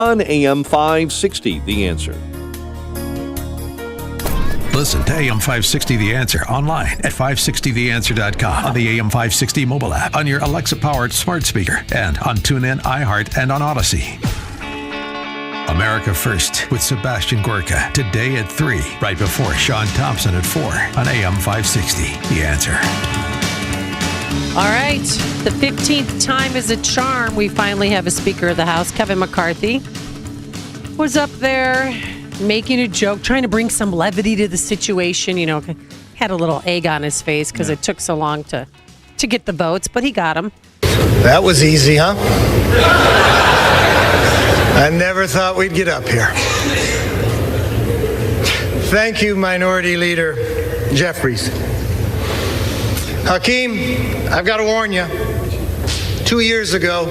on AM 560, The Answer. Listen to AM 560 The Answer online at 560theanswer.com, on the AM 560 mobile app, on your Alexa-powered smart speaker, and on TuneIn, iHeart, and on Odyssey. America First with Sebastian Gorka, today at 3, right before Sean Thompson at 4 on AM 560 The Answer. All right, the 15th time is a charm. We finally have a Speaker of the House. Kevin McCarthy was up there making a joke, trying to bring some levity to the situation. You know, had a little egg on his face because it took so long to get the votes, but he got them. That was easy, huh? I never thought we'd get up here. Thank you, Minority Leader Jeffries. Hakeem, I've got to warn you. 2 years ago,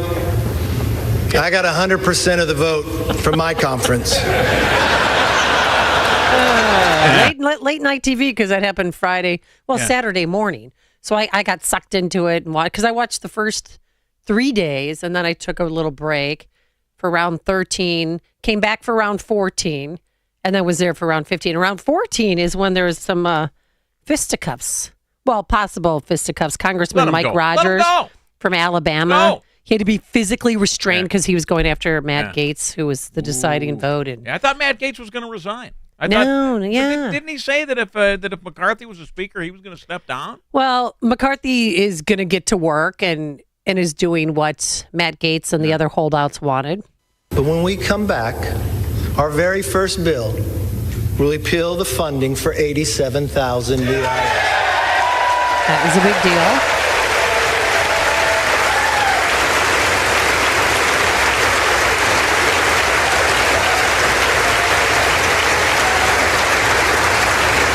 I got 100% of the vote from my conference. Late night TV, because that happened Saturday morning. So I got sucked into it and because I watched the first 3 days, and then I took a little break for round 13, came back for round 14, and then was there for round 15. Round 14 is when there was some fisticuffs. Well, possible fisticuffs. Congressman Mike Rogers from Alabama. He had to be physically restrained because he was going after Matt Gaetz, who was the deciding vote. And I thought Matt Gaetz was going to resign. Didn't he say that if McCarthy was a speaker, he was going to step down? Well, McCarthy is going to get to work and is doing what Matt Gaetz and the other holdouts wanted. But when we come back, our very first bill will repeal the funding for 87,000 new hires. That was a big deal.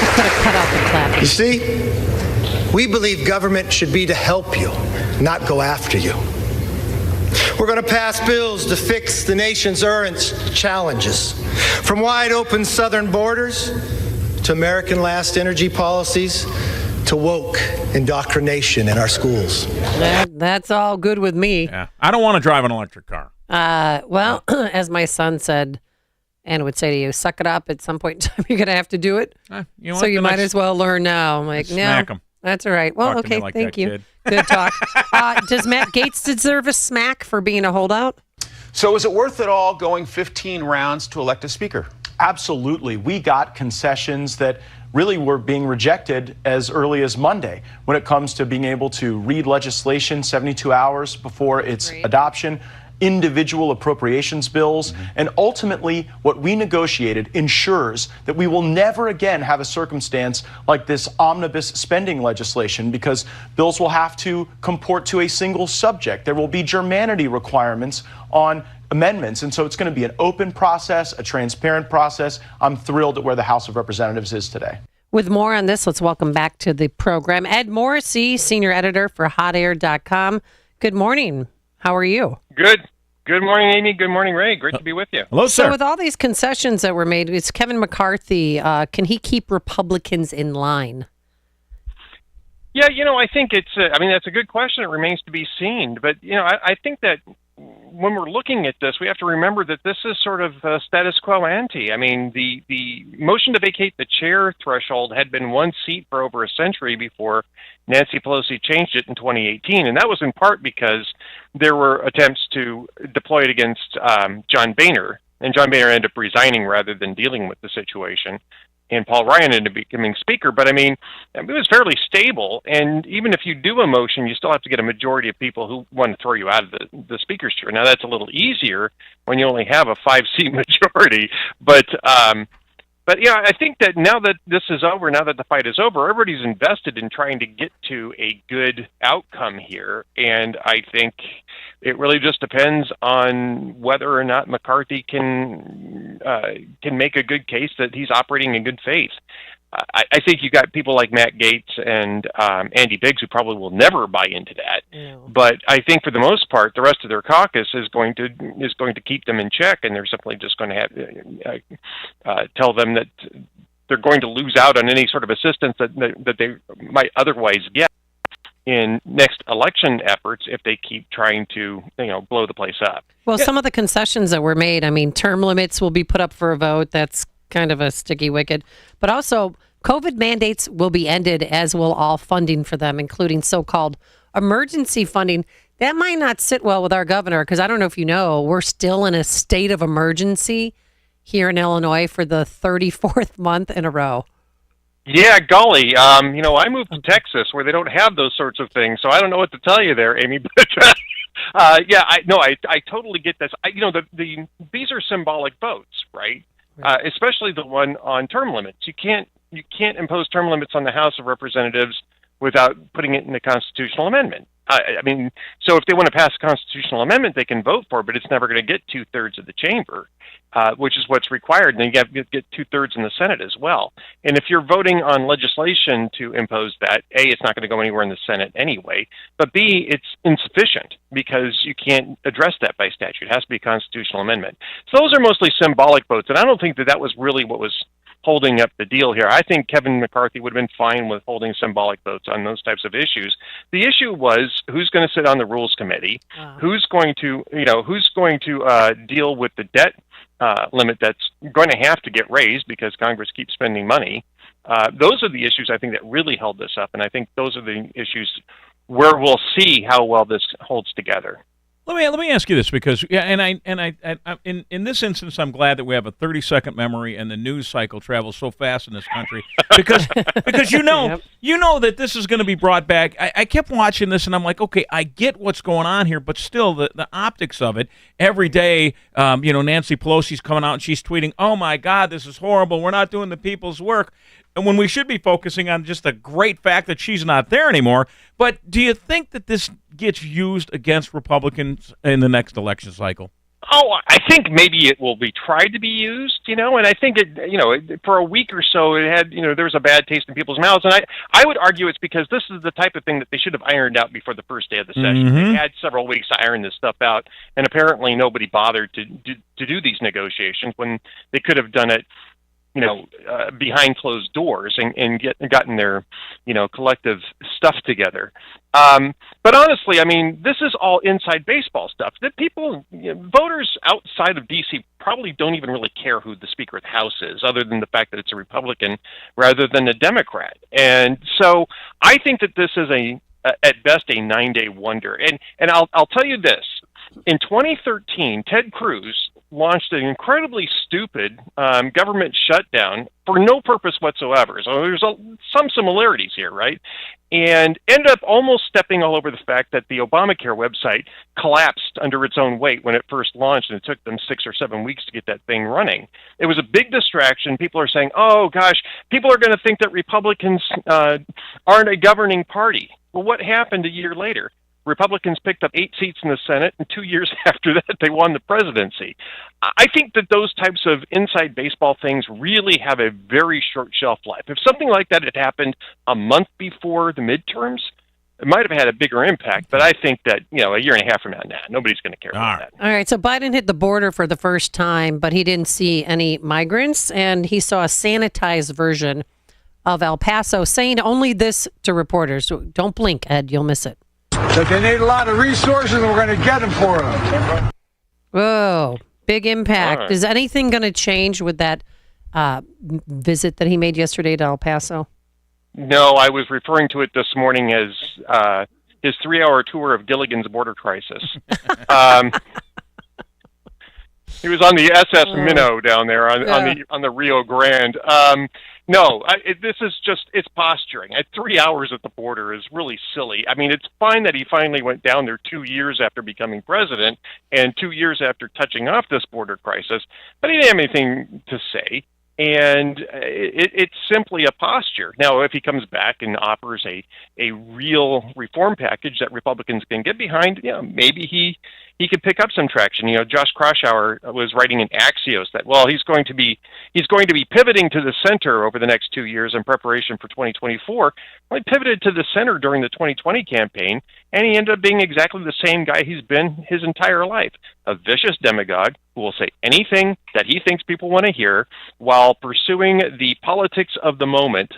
I could have cut out the clap. You see, we believe government should be to help you, not go after you. We're going to pass bills to fix the nation's current challenges, from wide open southern borders to American last energy policies to woke indoctrination in our schools. That's all good with me. Yeah, I don't want to drive an electric car. Well, as my son said, and would say to you, suck it up. At some point in time, you're going to have to do it. So you might as well learn now. I'm like, smack him. That's all right. Well, Talk okay, like thank you. Kid. Good talk. Does Matt Gaetz deserve a smack for being a holdout? So is it worth it all going 15 rounds to elect a speaker? Absolutely. We got concessions that really were being rejected as early as Monday when it comes to being able to read legislation 72 hours before its adoption, individual appropriations bills, and ultimately what we negotiated ensures that we will never again have a circumstance like this omnibus spending legislation, because bills will have to comport to a single subject. There will be germanity requirements on amendments, and so it's going to be an open process, a transparent process. I'm thrilled at where the House of Representatives is today. With more on this, let's welcome back to the program Ed Morrissey, senior editor for hotair.com. Good morning. How are you? Good. Good morning, Amy. Good morning, Ray. Great to be with you. Hello, sir. So with all these concessions that were made, it's Kevin McCarthy. Can he keep Republicans in line? Yeah, I think that's a good question. It remains to be seen. But, I think that when we're looking at this, we have to remember that this is sort of status quo ante. I mean, the motion to vacate the chair threshold had been one seat for over a century before Nancy Pelosi changed it in 2018. And that was in part because there were attempts to deploy it against John Boehner. And John Boehner ended up resigning rather than dealing with the situation. And Paul Ryan ended up becoming speaker. But, it was fairly stable. And even if you do a motion, you still have to get a majority of people who want to throw you out of the speaker's chair. Now, that's a little easier when you only have a 5-seat majority. But yeah, I think that now that this is over, now that the fight is over, everybody's invested in trying to get to a good outcome here. And I think it really just depends on whether or not McCarthy can make a good case that he's operating in good faith. I think you got people like Matt Gaetz and Andy Biggs who probably will never buy into that. No. But I think for the most part, the rest of their caucus is going to keep them in check, and they're simply just going to have tell them that they're going to lose out on any sort of assistance that they might otherwise get. in next election efforts if they keep trying to, blow the place up. Well, some of the concessions that were made, I mean, term limits will be put up for a vote. That's kind of a sticky wicket. But also, COVID mandates will be ended, as will all funding for them, including so-called emergency funding. That might not sit well with our governor, because I don't know if you know, we're still in a state of emergency here in Illinois for the 34th month in a row. Yeah, golly. I moved to Texas where they don't have those sorts of things, so I don't know what to tell you there, Amy. But I totally get this. These are symbolic votes, right? Especially the one on term limits. You can't impose term limits on the House of Representatives without putting it in a constitutional amendment. So if they want to pass a constitutional amendment, they can vote for it, but it's never going to get 2/3 of the chamber, which is what's required. And then you have to get 2/3 in the Senate as well. And if you're voting on legislation to impose that, A, it's not going to go anywhere in the Senate anyway, but B, it's insufficient because you can't address that by statute. It has to be a constitutional amendment. So those are mostly symbolic votes, and I don't think that was really what was holding up the deal here. I think Kevin McCarthy would have been fine with holding symbolic votes on those types of issues. The issue was who's going to sit on the Rules Committee, who's going to deal with the debt limit that's going to have to get raised because Congress keeps spending money. Those are the issues I think that really held this up, and I think those are the issues where we'll see how well this holds together. Let me ask you this, because in this instance, I'm glad that we have a 30-second memory and the news cycle travels so fast in this country because you know that this is going to be brought back. I kept watching this and I'm like, okay, I get what's going on here, but still the optics of it every day. Nancy Pelosi's coming out and she's tweeting, "Oh my God, this is horrible. We're not doing the people's work." And when we should be focusing on just the great fact that she's not there anymore. But do you think that this gets used against Republicans in the next election cycle? Oh, I think maybe it will be tried to be used, and I think for a week or so it had, there was a bad taste in people's mouths. And I would argue it's because this is the type of thing that they should have ironed out before the first day of the session. Mm-hmm. They had several weeks to iron this stuff out, and apparently nobody bothered to do these negotiations when they could have done it behind closed doors and gotten their, collective stuff together. But honestly, this is all inside baseball stuff that people, voters outside of D.C. probably don't even really care who the Speaker of the House is, other than the fact that it's a Republican rather than a Democrat. And so I think that this is at best a 9-day wonder. And I'll tell you this. In 2013, Ted Cruz launched an incredibly stupid government shutdown for no purpose whatsoever. So there's some similarities here, right? And ended up almost stepping all over the fact that the Obamacare website collapsed under its own weight when it first launched, and it took them 6 or 7 weeks to get that thing running. It was a big distraction. People are saying, oh, gosh, people are going to think that Republicans aren't a governing party. Well, what happened a year later? Republicans picked up 8 seats in the Senate, and 2 years after that, they won the presidency. I think that those types of inside baseball things really have a very short shelf life. If something like that had happened a month before the midterms, it might have had a bigger impact, but I think that, a year and a half from now, nobody's going to care about that. All right, so Biden hit the border for the first time, but he didn't see any migrants, and he saw a sanitized version of El Paso, saying only this to reporters. So don't blink, Ed, you'll miss it. That they need a lot of resources, and we're going to get them for them. Whoa, big impact. Right. Is anything going to change with that visit that he made yesterday to El Paso? No, I was referring to it this morning as his 3-hour tour of Gilligan's Border Crisis. He was on the SS Minnow down there on the Rio Grande. This is just, it's posturing. 3 hours at the border is really silly. It's fine that he finally went down there 2 years after becoming president and 2 years after touching off this border crisis, but he didn't have anything to say. And it's simply a posture. Now, if he comes back and offers a real reform package that Republicans can get behind, maybe he could pick up some traction. Josh Kraushaar was writing in Axios that, he's going to be pivoting to the center over the next 2 years in preparation for 2024. Well, he pivoted to the center during the 2020 campaign, and he ended up being exactly the same guy he's been his entire life, a vicious demagogue who will say anything that he thinks people want to hear while pursuing the politics of the moment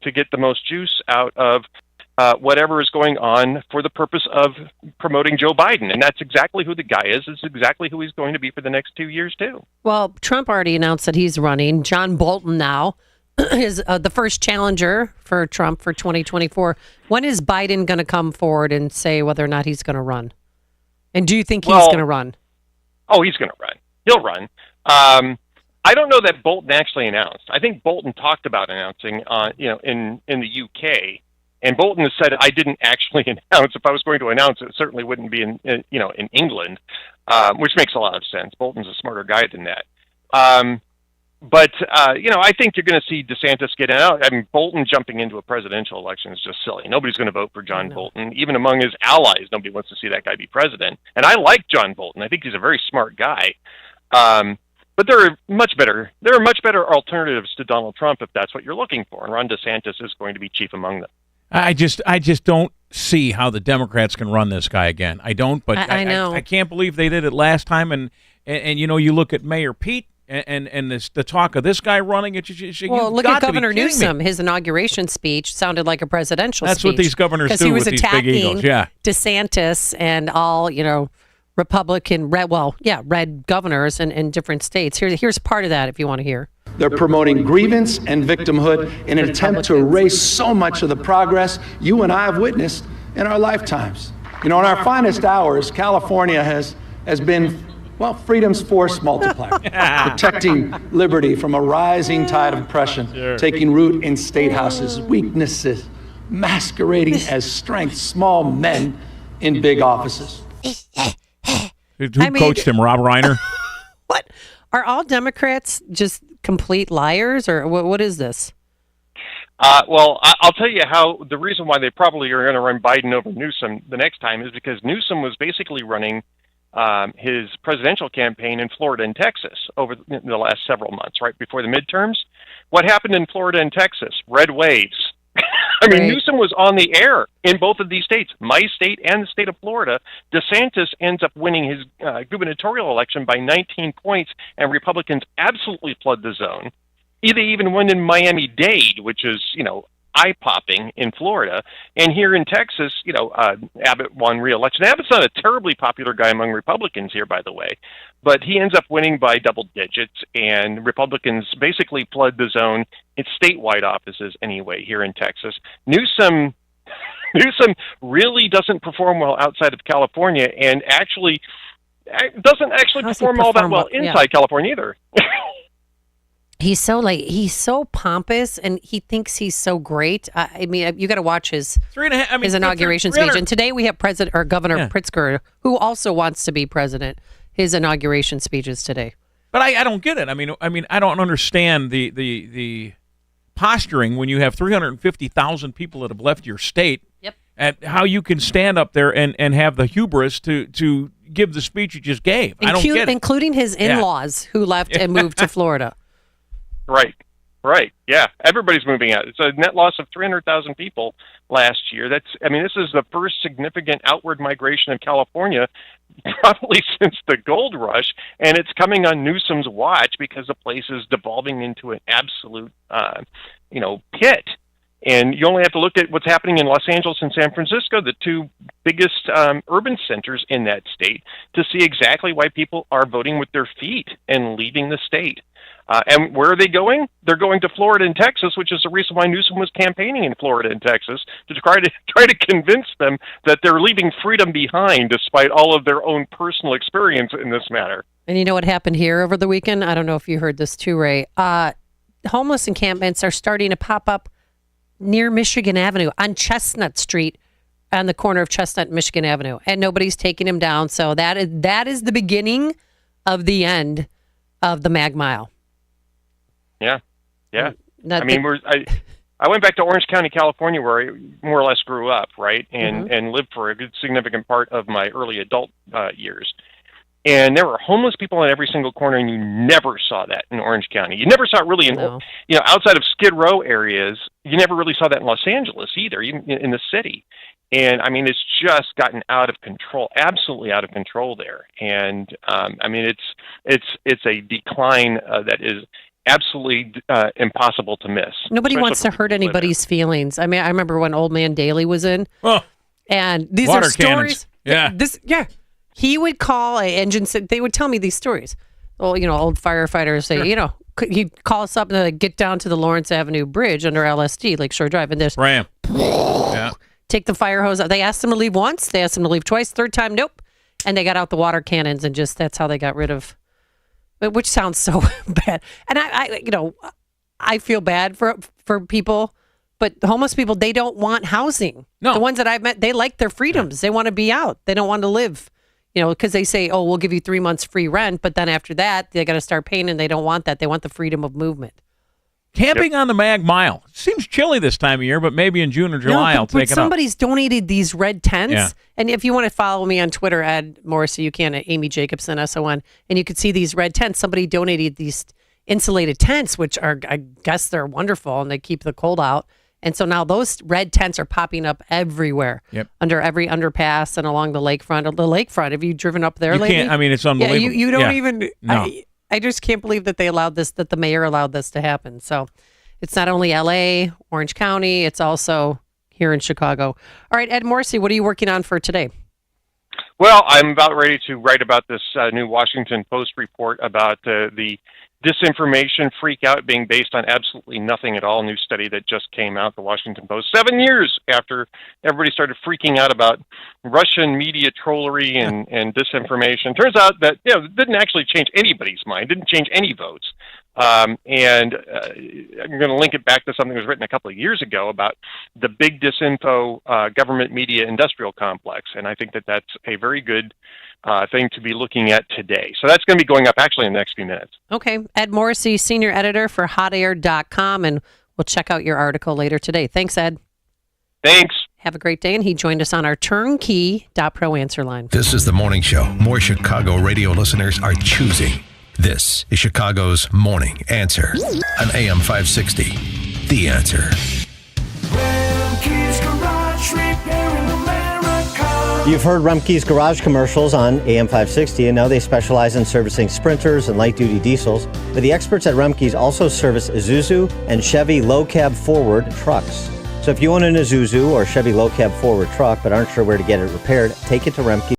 to get the most juice out of whatever is going on for the purpose of promoting Joe Biden. And that's exactly who the guy is. It's exactly who he's going to be for the next 2 years, too. Well, Trump already announced that he's running. John Bolton now is the first challenger for Trump for 2024. When is Biden going to come forward and say whether or not he's going to run? And do you think he's going to run? Oh, he's going to run. He'll run. I don't know that Bolton actually announced. I think Bolton talked about announcing, in the UK. And Bolton has said, I didn't actually announce. If I was going to announce, it certainly wouldn't be in England, which makes a lot of sense. Bolton's a smarter guy than that. I think you're going to see DeSantis get out. I mean, Bolton jumping into a presidential election is just silly. Nobody's going to vote for John Bolton. Even among his allies, nobody wants to see that guy be president. And I like John Bolton. I think he's a very smart guy. But there are much better alternatives to Donald Trump if that's what you're looking for. And Ron DeSantis is going to be chief among them. I just don't see how the Democrats can run this guy again. I don't, but I know. I can't believe they did it last time. And you look at Mayor Pete and the talk of this guy running it. Look at Governor Newsom. His inauguration speech sounded like a presidential speech. That's what these governors do with these big egos. Yeah, DeSantis and all Republican red governors in different states. Here's part of that if you want to hear. They're promoting grievance and victimhood in an attempt to erase so much of the progress you and I have witnessed in our lifetimes. In our finest hours, California has been, freedom's force multiplier, protecting liberty from a rising tide of oppression, taking root in state houses, weaknesses masquerading as strength, small men in big offices. Who coached him, Rob Reiner? What? Are all Democrats just complete liars, or what is this? I'll tell you how the reason why they probably are going to run Biden over Newsom the next time is because Newsom was basically running his presidential campaign in Florida and Texas over the last several months, right before the midterms. What happened in Florida and Texas? Red waves. I mean, right. Newsom was on the air in both of these states, my state and the state of Florida. DeSantis ends up winning his gubernatorial election by 19 points, and Republicans absolutely flood the zone. They even won in Miami-Dade, which is, eye-popping in Florida. And here in Texas, Abbott won re-election. Abbott's not a terribly popular guy among Republicans here, by the way, but he ends up winning by double digits, and Republicans basically flood the zone in statewide offices anyway here in Texas. Newsom really doesn't perform well outside of California, and actually doesn't actually perform all that well inside California either. He's so pompous, and he thinks he's so great. I mean, you got to watch his inauguration speech. And today we have Governor Pritzker, who also wants to be president. His inauguration speech is today. But I don't get it. I mean, I don't understand the posturing when you have 350,000 people that have left your state. Yep. At how you can stand up there and have the hubris to give the speech you just gave. I don't get it. Including his in-laws who left and moved to Florida. Right. Yeah. Everybody's moving out. It's a net loss of 300,000 people last year. This is the first significant outward migration of California probably since the gold rush, and it's coming on Newsom's watch because the place is devolving into an absolute, pit. And you only have to look at what's happening in Los Angeles and San Francisco, the two biggest urban centers in that state, to see exactly why people are voting with their feet and leaving the state. And where are they going? They're going to Florida and Texas, which is the reason why Newsom was campaigning in Florida and Texas, to try to convince them that they're leaving freedom behind, despite all of their own personal experience in this matter. And you know what happened here over the weekend? I don't know if you heard this too, Ray. Homeless encampments are starting to pop up near Michigan Avenue on Chestnut Street, on the corner of Chestnut and Michigan Avenue, and nobody's taking them down. So that is the beginning of the end of the Mag Mile. Yeah. I went back to Orange County, California, where I more or less grew up, right, and lived for a good significant part of my early adult years. And there were homeless people in every single corner, and you never saw that in Orange County. You never saw it really outside of Skid Row areas. You never really saw that in Los Angeles either, even in the city. And I mean, it's just gotten out of control, absolutely out of control there. And it's a decline that is absolutely impossible to miss. Nobody especially wants to for hurt people who live anybody's feelings. I mean, I remember when Old Man Daly was in, and these Water are stories. cannons. Yeah. He would call a engine. They would tell me these stories. Well, old firefighters say, he'd call us up and like, get down to the Lawrence Avenue Bridge under LSD, Lakeshore Drive, and there's Ram. Yeah. take the fire hose out. They asked him to leave once. They asked him to leave twice. Third time, nope. And they got out the water cannons, and that's how they got rid of. Which sounds so bad. And I feel bad for people, but homeless people, they don't want housing. No. The ones that I've met, they like their freedoms. They want to be out. They don't want to live. Because they say, oh, we'll give you 3 months free rent, but then after that, they got to start paying, and they don't want that. They want the freedom of movement. Camping on the Mag Mile. Seems chilly this time of year, but maybe in June or July I'll take it up. Somebody's donated these red tents. Yeah. And if you want to follow me on Twitter, Ed Morrissey, you can at Amy Jacobson, SON, and you could see these red tents. Somebody donated these insulated tents, which are, I guess they're wonderful, and they keep the cold out. And so now those red tents are popping up everywhere, under every underpass and along the lakefront. The lakefront, have you driven up there lately? Can't, it's unbelievable. Yeah, you don't even... No. I just can't believe that they allowed this, that the mayor allowed this to happen. So it's not only L.A., Orange County, it's also here in Chicago. All right, Ed Morrissey, what are you working on for today? Well, I'm about ready to write about this new Washington Post report about the disinformation freak out being based on absolutely nothing at all. New study that just came out, the Washington Post, 7 years after everybody started freaking out about Russian media trollery and disinformation. Turns out that it didn't actually change anybody's mind, didn't change any votes. I'm going to link it back to something that was written a couple of years ago about the big disinfo government media industrial complex, and I think that that's a very good thing to be looking at today. So that's going to be going up actually in the next few minutes. Okay. Ed Morrissey, senior editor for hotair.com, and we'll check out your article later today. Thanks, Ed. Thanks. Have a great day. And he joined us on our turnkey.pro answer line. This is the morning show more Chicago radio listeners are choosing. This is Chicago's Morning Answer on AM 560. The Answer. You've heard Rumpke's Garage commercials on AM 560, and now they specialize in servicing Sprinters and light-duty diesels. But the experts at Rumpke's also service Isuzu and Chevy low-cab forward trucks. So if you own an Isuzu or Chevy low-cab forward truck but aren't sure where to get it repaired, take it to Rumpke.